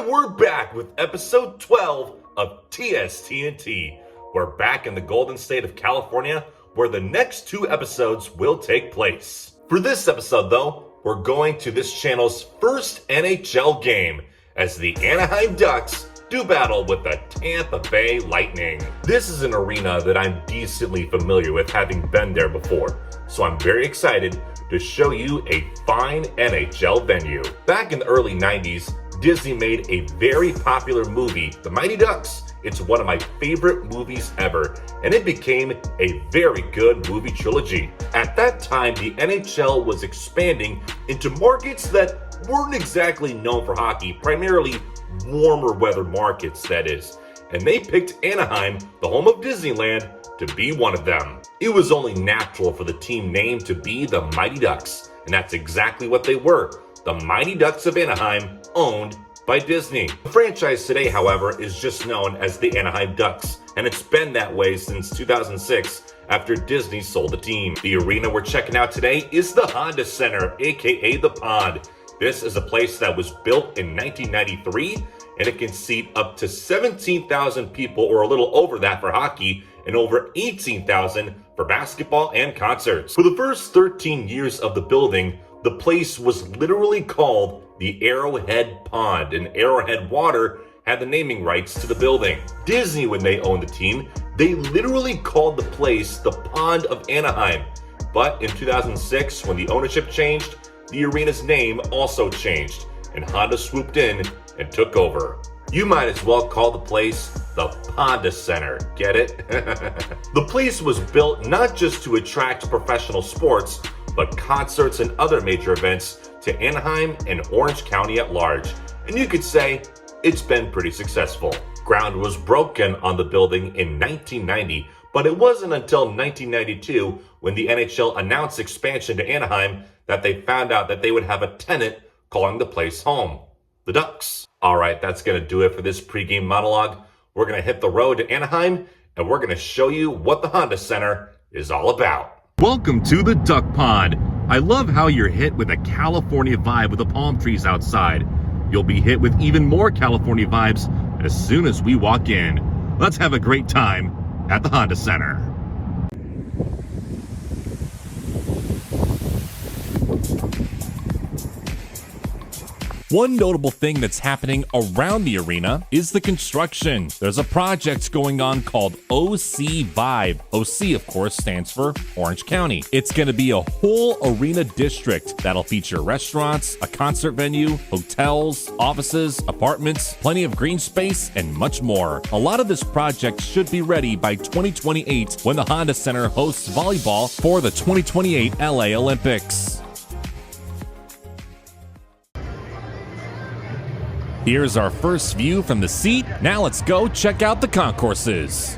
And we're back with episode 12 of TSTNT. We're back in the golden state of California, where the next 2 episodes will take place. For this episode, though, we're going to this channel's first NHL game, as the Anaheim Ducks do battle with the Tampa Bay Lightning. This is an arena that I'm decently familiar with, having been there before, so I'm very excited to show you a fine NHL venue. Back in the early 90s, Disney made a very popular movie, The Mighty Ducks. It's one of my favorite movies ever, and it became a very good movie trilogy. At that time, the NHL was expanding into markets that weren't exactly known for hockey, primarily warmer weather markets, that is. And they picked Anaheim, the home of Disneyland, to be one of them. It was only natural for the team name to be the Mighty Ducks, and that's exactly what they were. The Mighty Ducks of Anaheim, owned by Disney. The franchise today, however, is just known as the Anaheim Ducks, and it's been that way since 2006 after Disney sold the team. The arena we're checking out today is the Honda Center, aka the Pond. This is a place that was built in 1993, and it can seat up to 17,000 people, or a little over that for hockey, and over 18,000 for basketball and concerts. For the first 13 years of the building, the place was literally called the Arrowhead Pond, and Arrowhead Water had the naming rights to the building. Disney, when they owned the team, they literally called the place the Pond of Anaheim. But in 2006, when the ownership changed, the arena's name also changed, and Honda swooped in and took over. You might as well call the place the Honda Center, get it? The place was built not just to attract professional sports, but concerts and other major events to Anaheim and Orange County at large. And you could say it's been pretty successful. Ground was broken on the building in 1990, but it wasn't until 1992 when the NHL announced expansion to Anaheim that they found out that they would have a tenant calling the place home, the Ducks. All right, that's going to do it for this pregame monologue. We're going to hit the road to Anaheim, and we're going to show you what the Honda Center is all about. Welcome to the Duck Pond. I love how you're hit with a California vibe with the palm trees outside. You'll be hit with even more California vibes as soon as we walk in. Let's have a great time at the Honda Center. One notable thing that's happening around the arena is the construction. There's a project going on called OC Vibe. OC, of course, stands for Orange County. It's going to be a whole arena district that'll feature restaurants, a concert venue, hotels, offices, apartments, plenty of green space, and much more. A lot of this project should be ready by 2028 when the Honda Center hosts volleyball for the 2028 LA Olympics. Here's our first view from the seat. Now let's go check out the concourses.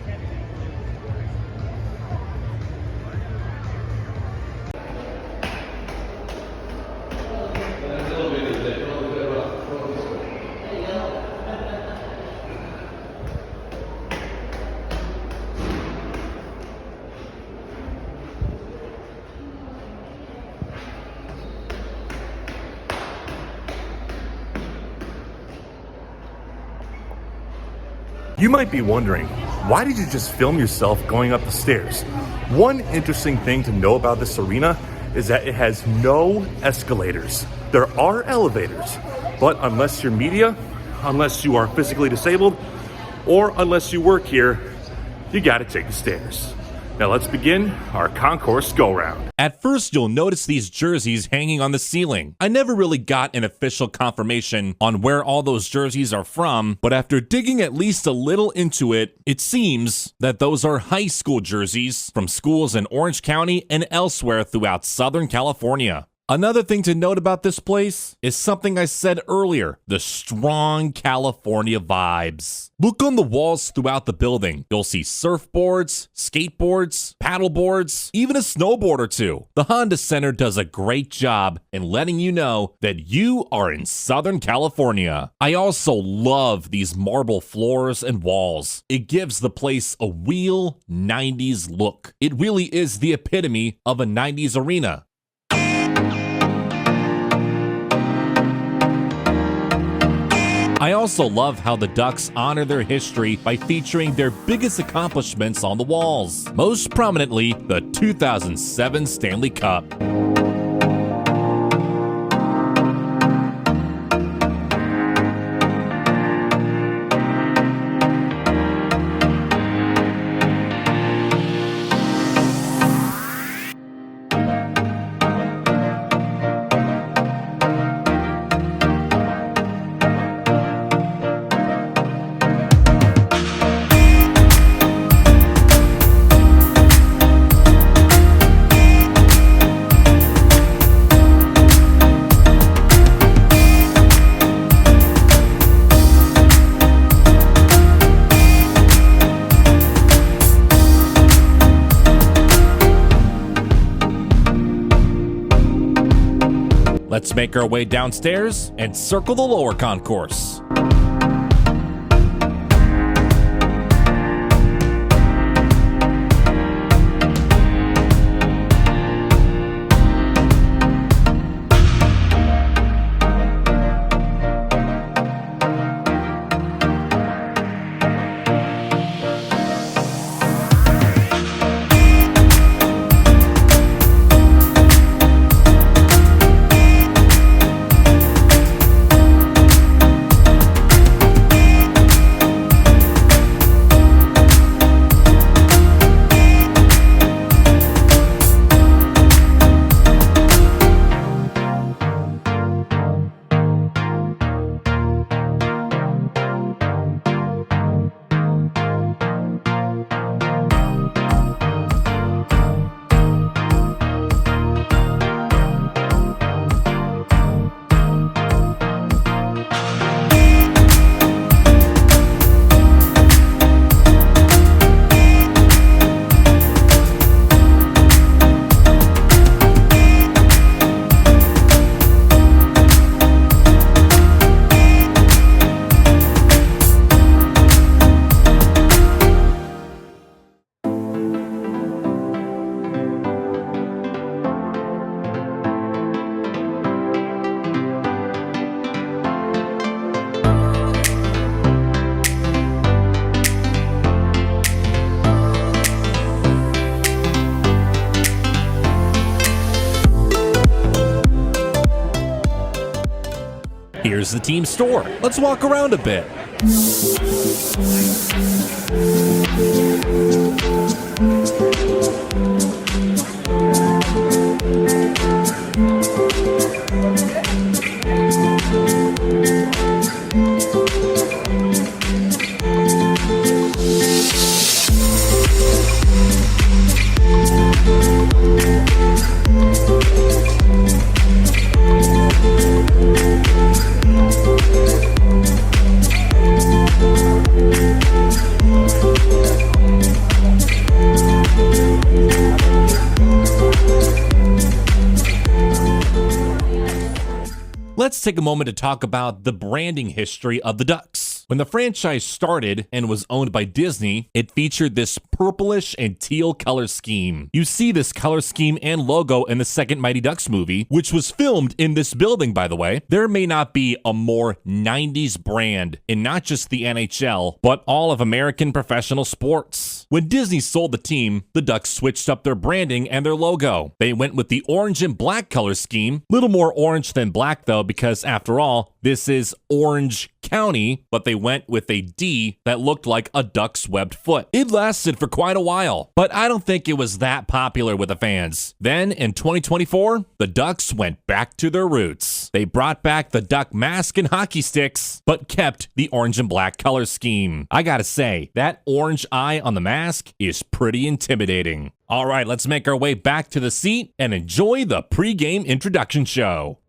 You might be wondering, why did you just film yourself going up the stairs? One interesting thing to know about this arena is that it has no escalators. There are elevators, but unless you're media, unless you are physically disabled, or unless you work here, you gotta take the stairs. Now let's begin our concourse go-round. At first, you'll notice these jerseys hanging on the ceiling. I never really got an official confirmation on where all those jerseys are from, but after digging at least a little into it, it seems that those are high school jerseys from schools in Orange County and elsewhere throughout Southern California. Another thing to note about this place is something I said earlier, the strong California vibes. Look on the walls throughout the building. You'll see surfboards, skateboards, paddleboards, even a snowboard or two. The Honda Center does a great job in letting you know that you are in Southern California. I also love these marble floors and walls. It gives the place a real 90s look. It really is the epitome of a 90s arena. I also love how the Ducks honor their history by featuring their biggest accomplishments on the walls, most prominently the 2007 Stanley Cup. Let's make our way downstairs and circle the lower concourse. Here's the team store. Let's walk around a bit. Let's take a moment to talk about the branding history of the Ducks. When the franchise started and was owned by Disney, it featured this purplish and teal color scheme. You see this color scheme and logo in the second Mighty Ducks movie, which was filmed in this building, by the way. There may not be a more 90s brand in not just the NHL, but all of American professional sports. When Disney sold the team, the Ducks switched up their branding and their logo. They went with the orange and black color scheme, little more orange than black though, because after all, this is Orange County, but they went with a D that looked like a duck's webbed foot. It lasted for quite a while, but I don't think it was that popular with the fans. Then in 2024, the Ducks went back to their roots. They brought back the duck mask and hockey sticks, but kept the orange and black color scheme. I gotta say, that orange eye on the mask is pretty intimidating. All right, let's make our way back to the seat and enjoy the pregame introduction show.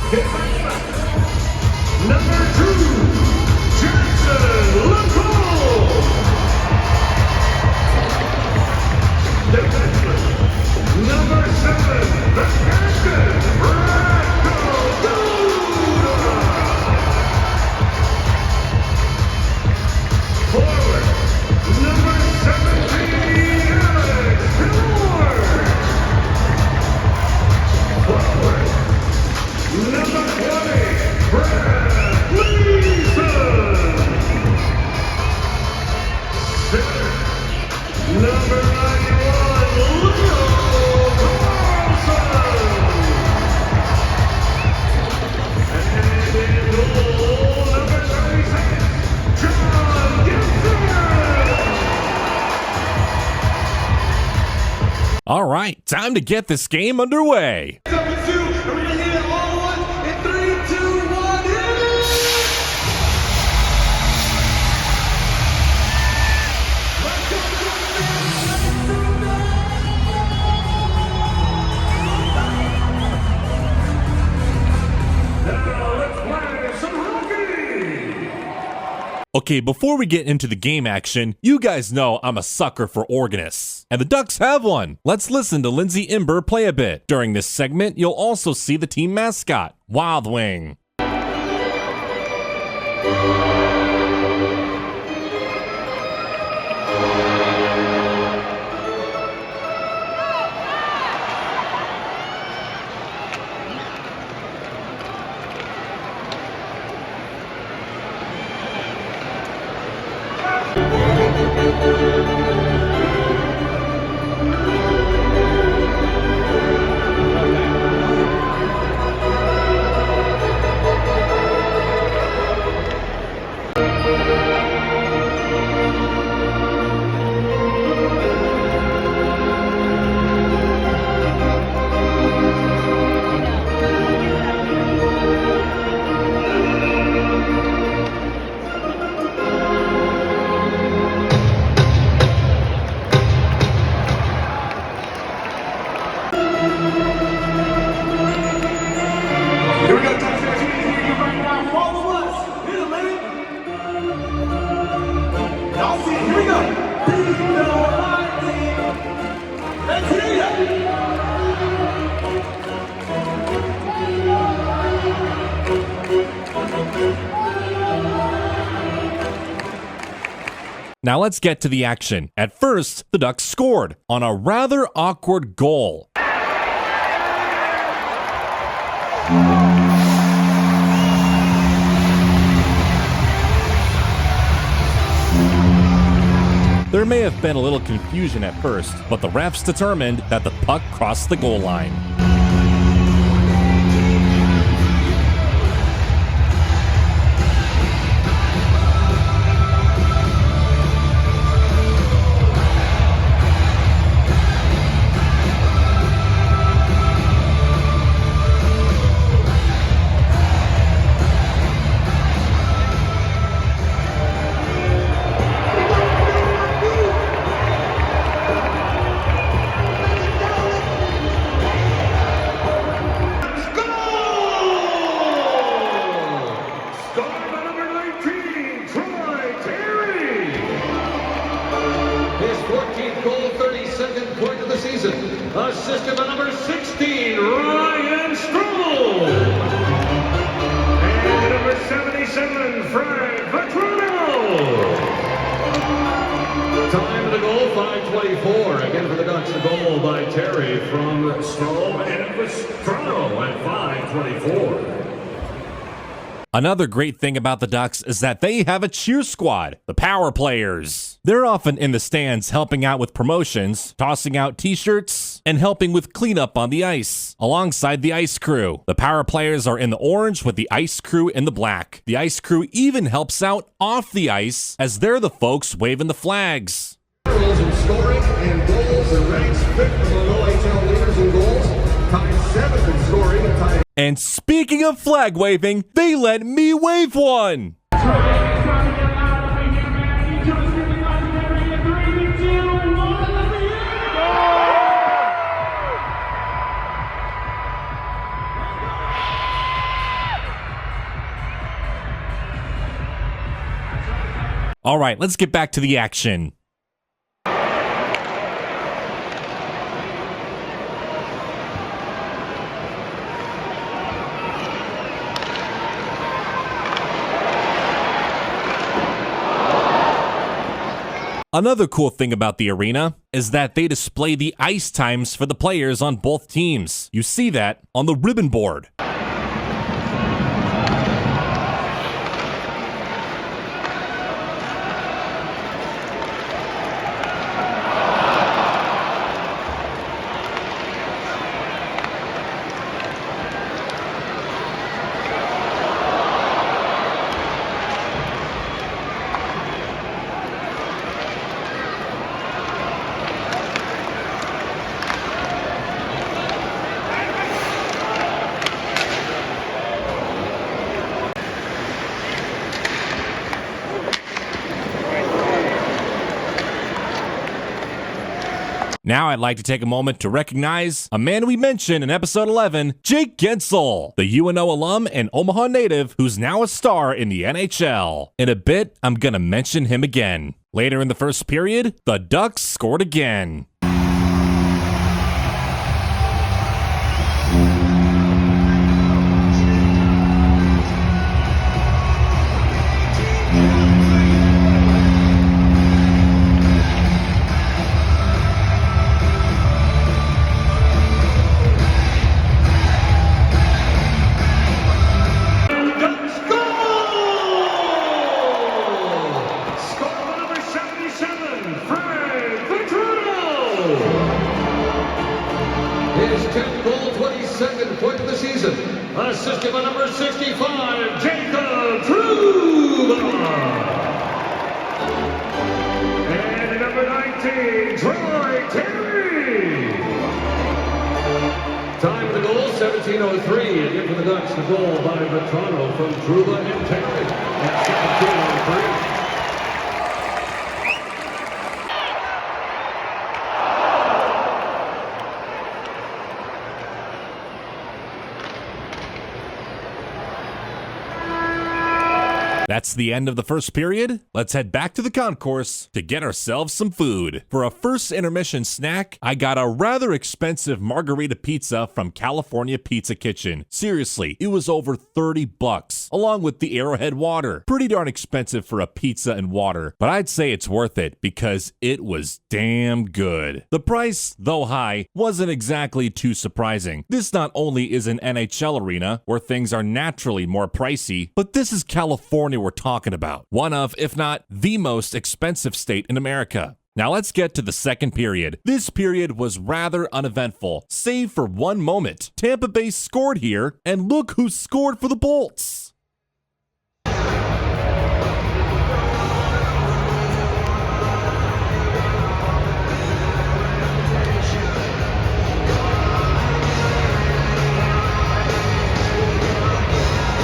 Number 2, Jackson LaCole. Defenseman, number 7, the captain, forward, number 17, Alex Miller. Forward, number 20, Brad Leeson. Center, number 91, Leo Carlson. And in goal, number 36, John Gibson. All right, time to get this game underway. Number 2, and we're gonna hit it all at once in 3, 2, 1, hit it! Let's go, now let's play some hockey! Okay, before we get into the game action, you guys know I'm a sucker for organists. And the Ducks have one. Let's listen to Lindsay Imber play a bit. During this segment, you'll also see the team mascot, Wild Wing. Here we go, Ducks. Here you right now. Follow us. Hit it, man. Y'all see it. Here we go. Beat the lightning. Let's hit it. Now let's get to the action. At first, the Ducks scored on a rather awkward goal. There may have been a little confusion at first, but the refs determined that the puck crossed the goal line. Assisted by number 16, Ryan Stroll. And number 77, Frank Vetrano. Time of the goal, 5:24. Again for the Ducks, the goal by Terry from Stroll and Vetrano at 5:24. Another great thing about the Ducks is that they have a cheer squad, the Power Players. They're often in the stands helping out with promotions, tossing out t-shirts, and helping with cleanup on the ice, alongside the Ice Crew. The Power Players are in the orange with the Ice Crew in the black. The Ice Crew even helps out off the ice as they're the folks waving the flags. In scoring and goals and ranks 5th among OHL leaders in goals, tied 7th in scoring and tied. And speaking of flag waving, they let me wave one. All right, let's get back to the action. Another cool thing about the arena is that they display the ice times for the players on both teams. You see that on the ribbon board. Now I'd like to take a moment to recognize a man we mentioned in episode 11, Jake Gensel, the UNO alum and Omaha native who's now a star in the NHL. In a bit, I'm gonna mention him again. Later in the first period, the Ducks scored again. His 10th goal, 22nd point of the season. Assisted by number 65, Jacob Truba. And number 19, Troy Terry. Time of the goal, 17:03. Again for the Ducks, the goal by Vetrano from Truba and Terry. At 17:03. That's the end of the first period. Let's head back to the concourse to get ourselves some food. For a first intermission snack, I got a rather expensive margarita pizza from California Pizza Kitchen. Seriously, it was over $30, along with the Arrowhead water. Pretty darn expensive for a pizza and water, but I'd say it's worth it because it was damn good. The price, though high, wasn't exactly too surprising. This not only is an NHL arena where things are naturally more pricey, but this is California we're talking about. One of, if not the most expensive state in America. Now let's get to the second period. This period was rather uneventful, save for one moment. Tampa Bay scored here, and look who scored for the Bolts.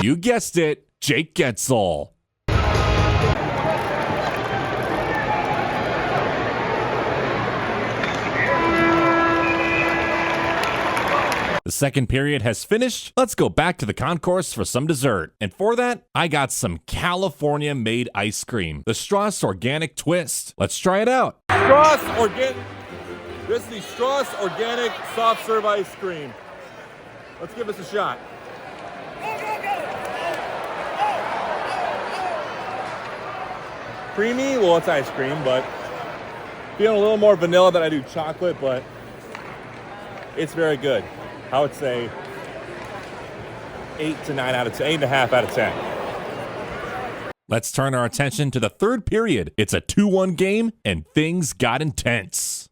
You guessed it, Jake Gensel. The second period has finished. Let's go back to the concourse for some dessert. And for that, I got some California-made ice cream, the Strauss Organic Twist. Let's try it out. Strauss Organic. This is the Strauss Organic Soft Serve Ice Cream. Let's give this a shot. Creamy, well, it's ice cream, but feeling a little more vanilla than I do chocolate, but it's very good. I would say 8.5 out of 10. Let's turn our attention to the third period. It's a 2-1 game, and things got intense.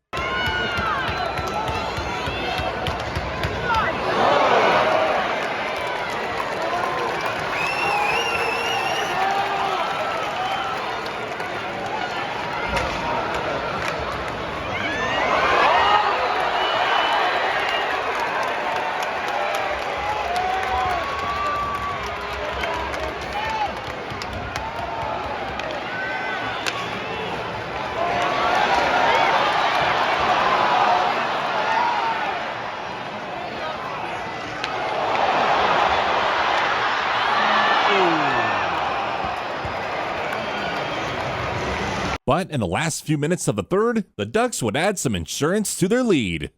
But in the last few minutes of the third, the Ducks would add some insurance to their lead.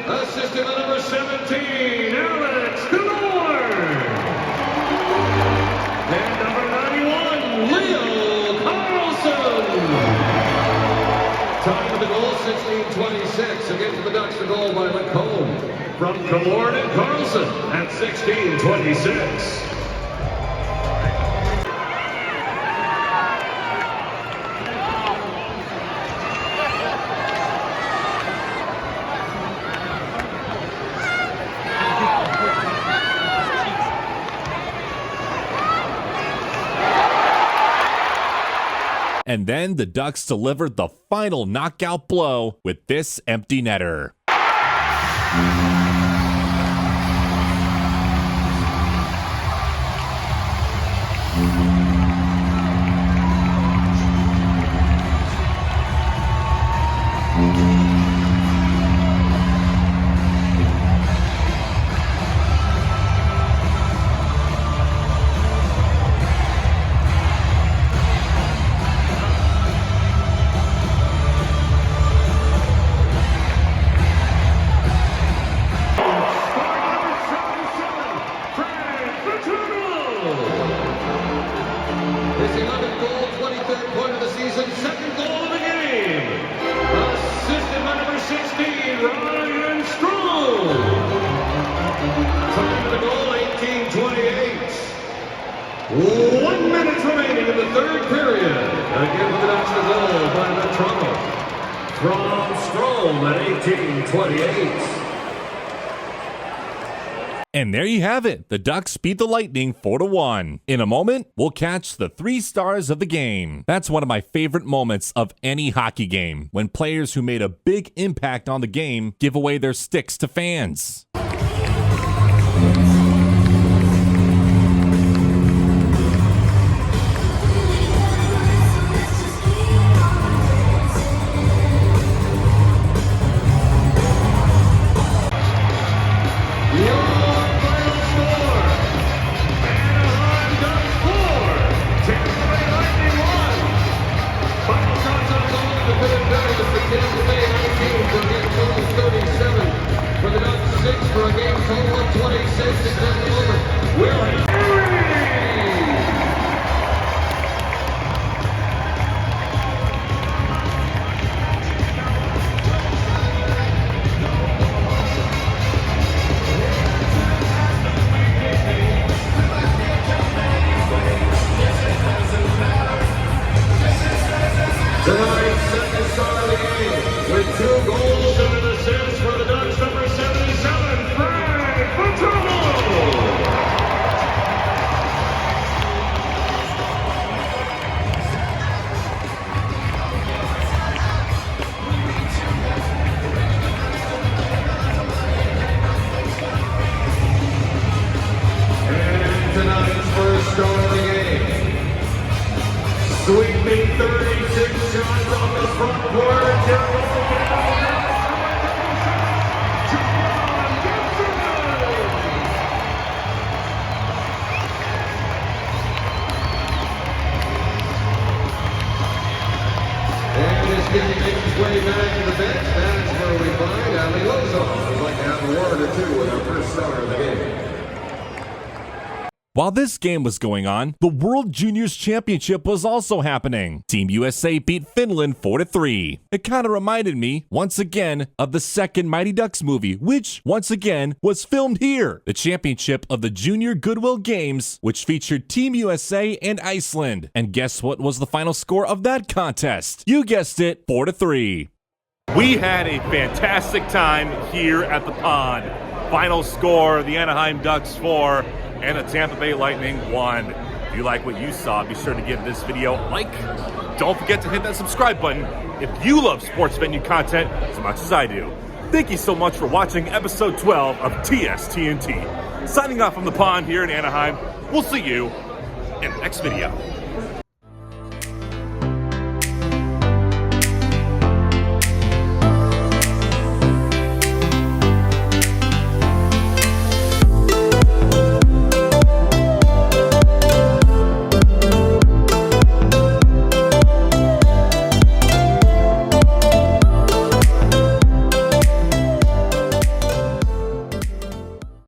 Assisted by number 17, Alex Concourse. And number 91, Leo Carlson. Time of the goal, 16:26. Again for the Ducks, the goal by McMullen from Concourse and Carlson at 16:26. And then the Ducks delivered the final knockout blow with this empty netter. His 11th goal, 23rd point of the season, second goal of the game. Assisted by number 16, Ryan Strome. Time of the goal, 18:28. 1 minute remaining in the third period. Again for the Ducks, the goal by McMullen from Strome at 18:28. And there you have it. The Ducks beat the Lightning 4-1. In a moment, we'll catch the 3 stars of the game. That's one of my favorite moments of any hockey game, when players who made a big impact on the game give away their sticks to fans. For the Ducks, 6 for a game total of 26. It's over. Willie. Tonight's second star of the game with 2 goals and an assist for the Ducks, number 77, Frank Paterno. And tonight's first star of the game, sweeping 36 shots off the front court. And as Kenny makes his way back to the bench, that's where we find Ali Lozon. We'd like to have a word or two with our first star of the game. While this game was going on, the World Juniors Championship was also happening. Team USA beat Finland 4-3. It kind of reminded me, once again, of the second Mighty Ducks movie, which, once again, was filmed here. The championship of the Junior Goodwill Games, which featured Team USA and Iceland. And guess what was the final score of that contest? You guessed it, 4-3. We had a fantastic time here at the pond. Final score, the Anaheim Ducks 4 and the Tampa Bay Lightning 1. If you like what you saw, be sure to give this video a like. Don't forget to hit that subscribe button if you love sports venue content as much as I do. Thank you so much for watching episode 12 of TSTNT. Signing off from the pond here in Anaheim. We'll see you in the next video.